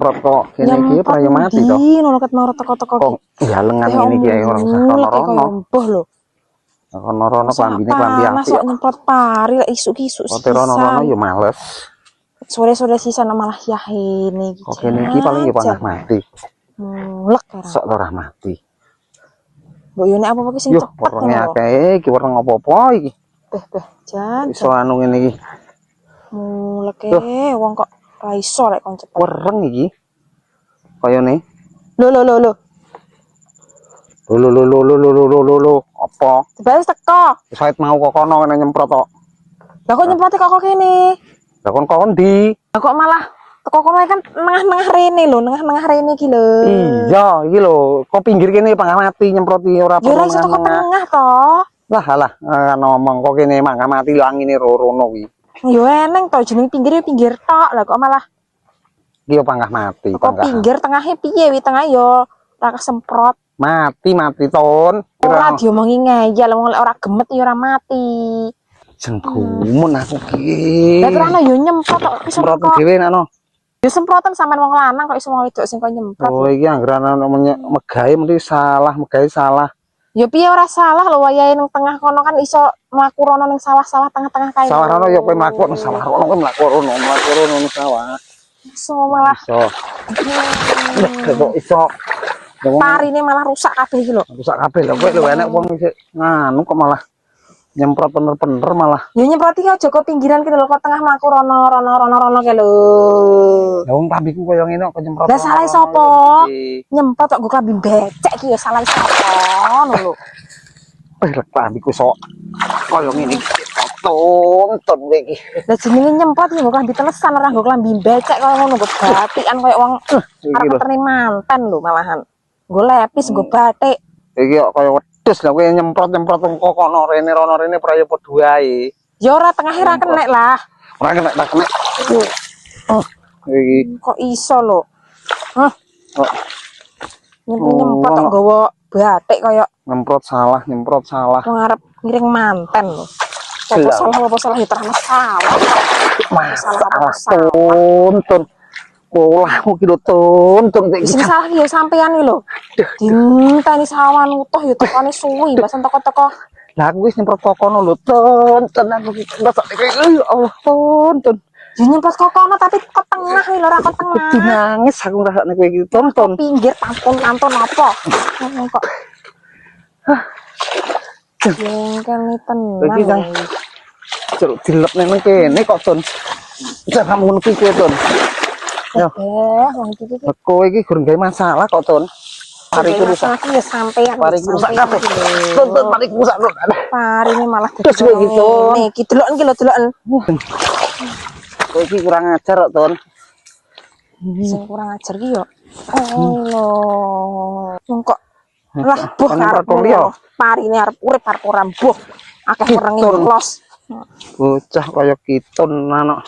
nyemprot kok kene iki prayo mati to. Ngono ket mau teko-teko kok ya lengan ngene iki ae ora usah rono-rono. Mbuh lho. Rono-rono klambine klambi apik. Masuk nyemprot pari lek isuk-isuk sisa. Kok rono-rono ya males. Sore-sore sisa malah yahene iki. Kok kene iki paling ya pangah mati. Mulek ora. Sok ora mati. Mbok yo nek apa-apa ki sing cepet ngono. Yo akeh iki wereng apa-apa iki. Beh, jan. Iso anu ngene iki. Muleke wong kok ra iso lek kon cepet. Wereng iki. Kayane. Lho. Lho. Apa? Dibales teko. Sait mau kok kono kene nyemprot kok. Lah kok nyemprote kok kene? Lah kon ndi? Lah kok malah teko kono kan tengah-tengah rene lho, tengah-tengah rene iki lho. Iya, iki lho, kok pinggir kene pangah mati nyemproti ora perlu. Ya ora iso teko tengah to. Lah, ngomong kok kene mangga mati lho angine rono kuwi. Yo eneng to jeneng pinggir tok. Lah kok malah iki yo pangah mati. Kok pinggir tengahnya piye wi tengah yo ora kesemprot. Mati ton. Ora diomongi ngeyel wong lek ora gemet yo ora mati. Jenggumun aku ki. Lah terus yo nyemprot kok iso semprot dhewe nakno. Yo semprotan sampean wong lanang kok iso wong wedok sing kok nyemprot. Oh iki anggaran megahe mesti salah, megahe salah. Ya piye ora salah lho wayahe ning tengah kono kan iso mlaku rono ning sawah-sawah tengah-tengah kae. Sawah rono ya kowe mlaku nang sawah rono kowe mlaku rono ning sawah. Iso malah. Kok iso. Parine malah rusak kabeh iki lho. Rusak kabeh lho kowe lho enek wong sik nganu kok malah nyemprot bener-bener malah. Ya nyemproti aja kok pinggiran ki lho kok tengah mlaku rono ke lho. Ya wong klambiku koyo ngene kok nyemprot. Lah salah sapa? Nyemprot kok nggo klambi becek ki ya salah sapa ngono lho. Lek klambiku sok koyo ngene iki. Tonton kowe iki. Lah jenenge nyemprot nggo klambi telesan ora nggo klambi becek koyo ngono nggo batikan koyo wong arep ketene manten lho malahan. Nggo lepis nggo batik. Iki kok koyo wedhus lah kowe nyemprot kok kono rene rono rene prayo padha ae. Ya ora tengahe ra kenek lah. Ora kenek tak kenek. Iki kok iso lho. Hah. Nyemprot kok nggawa batik koyo nyemprot salah. Wong arep ngiring manten lho. Apa salah ya terus salah. Masalah tonton. Polahmu ki lho tonton sing salah ya sampean iki lho. Dinteni sawan utuh ya tekane suwi basan teko-teko. Lah aku wis nyemprot kok kono lho tonton aku ki ngrasake kowe Allah tonton. Nyemprot kok kono tapi ke tengah iki lho ora ke tengah. Nangis aku ngrasakne kowe iki tonton. Pinggir tampon apa? Kok. Jengkel tenan. Iki kan jeruk dilep nang kene kok ton. Cara ngono ki kowe ton. Yo. Wong iki kowe iki gurung gawe masalah kok ton. Pariku rusak. Aku ya sampean. Pariku rusak kabeh. Ton pariku rusak lho. Parine malah terus kowe iki ton. Iki deloken iki lho deloken. Kowe iki kurang ajar kok ton. Sing kurang ajar ki yo. Oh lho. Wong kok lah buh arep parine arep urip arep ora mbuh. Akeh werenge los. Bocah kaya kitun anak.